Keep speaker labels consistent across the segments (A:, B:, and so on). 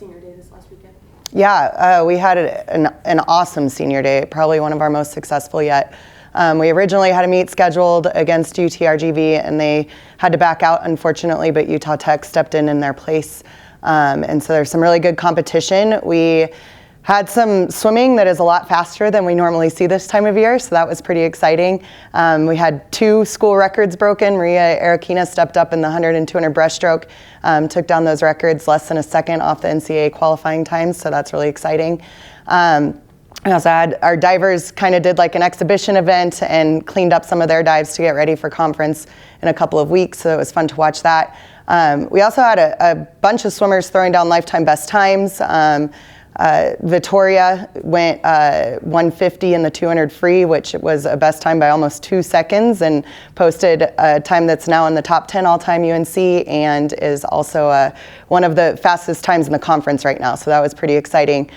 A: senior day this last weekend?
B: Yeah, we had an awesome senior day, probably one of our most successful yet. We originally had a meet scheduled against UTRGV, and they had to back out, unfortunately, but Utah Tech stepped in their place. And so there's some really good competition. We had some swimming that is a lot faster than we normally see this time of year, so that was pretty exciting. We had 2 school records broken. Maria Arakina stepped up in the 100 and 200 breaststroke, took down those records less than a second off the NCAA qualifying times, so that's really exciting. We also had our divers kind of did like an exhibition event and cleaned up some of their dives to get ready for conference in a couple of weeks, so it was fun to watch that. We also had a bunch of swimmers throwing down lifetime best times. Victoria went 150 in the 200 free, which was a best time by almost 2 seconds, and posted a time that's now in the top 10 all-time UNC and is also one of the fastest times in the conference right now, so that was pretty exciting.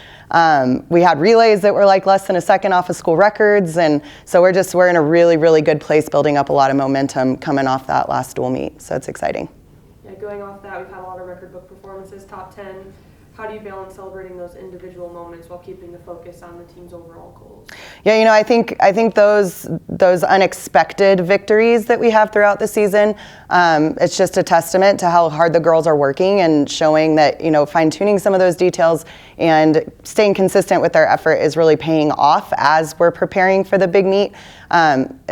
B: We had relays that were like less than a second off of school records, and so we're in a really, really good place, building up a lot of momentum coming off that last dual meet, so it's exciting.
A: Yeah, going off that, we've had a lot of record book performances, top 10. How do you balance celebrating those individual moments while keeping the focus on the team's overall goals?
B: Yeah, I think those unexpected victories that we have throughout the season, it's just a testament to how hard the girls are working and showing that, fine-tuning some of those details and staying consistent with their effort is really paying off as we're preparing for the big meet.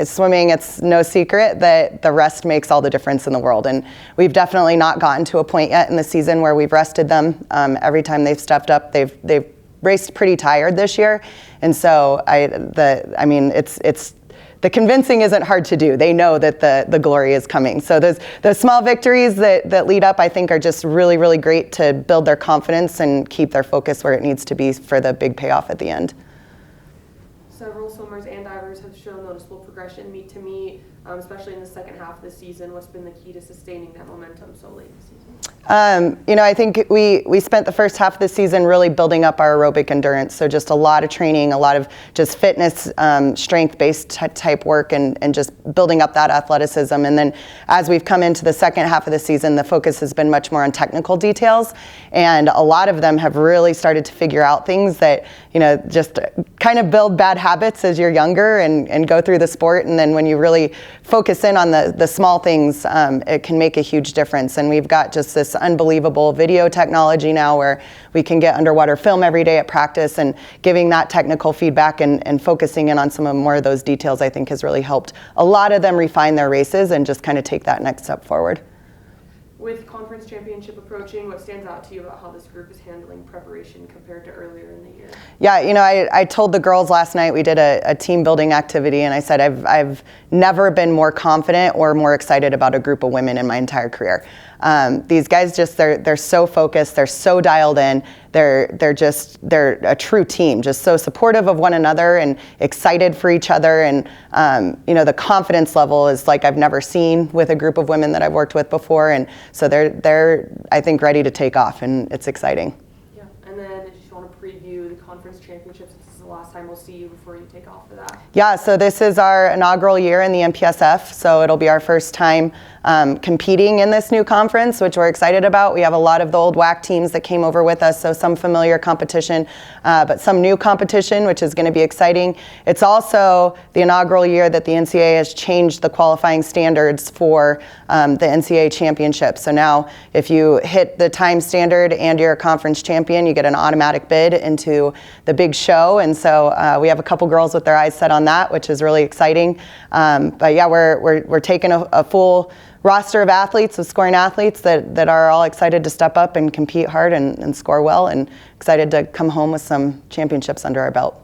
B: Swimming, it's no secret that the rest makes all the difference in the world, and we've definitely not gotten to a point yet in the season where we've rested them. Every time they've stepped up, they've raced pretty tired this year, and so it's the convincing isn't hard to do. They know that the glory is coming. So those small victories that lead up, I think, are just really, really great to build their confidence and keep their focus where it needs to be for the big payoff at the end.
A: Several swimmers and divers have shown noticeable progression meet to meet, especially in the second half of the season. What's been the key to sustaining that momentum so late in the season?
B: I think we spent the first half of the season really building up our aerobic endurance. So just a lot of training, a lot of just fitness, strength-based type work, and just building up that athleticism. And then as we've come into the second half of the season, the focus has been much more on technical details. And a lot of them have really started to figure out things that, just kind of build bad habits as you're younger and go through the sport. And then when you really focus in on the small things, it can make a huge difference. And we've got just this unbelievable video technology now where we can get underwater film every day at practice, and giving that technical feedback and focusing in on some more of those details, I think, has really helped a lot of them refine their races and just kind of take that next step forward.
A: With conference championship approaching, what stands out to you about how this group is handling preparation compared to earlier in the year?
B: Yeah, I told the girls last night, we did a team building activity, and I said I've never been more confident or more excited about a group of women in my entire career. These guys they're so focused, they're so dialed in, they're a true team, just so supportive of one another and excited for each other, and the confidence level is like I've never seen with a group of women that I've worked with before, and so they're I think ready to take off, and it's exciting.
A: Yeah, and then I just want to preview the conference championships. This is the last time we'll see you before you take off for that.
B: Yeah, so this is our inaugural year in the MPSF, so it'll be our first time competing in this new conference, which we're excited about. We have a lot of the old WAC teams that came over with us, so some familiar competition, but some new competition, which is going to be exciting. It's also the inaugural year that the NCAA has changed the qualifying standards for the NCAA championship. So now if you hit the time standard and you're a conference champion, you get an automatic bid into the big show, and so we have a couple girls with their eyes set on that, which is really exciting. But yeah, we're taking a full roster of athletes, of scoring athletes that are all excited to step up and compete hard and score well, and excited to come home with some championships under our belt.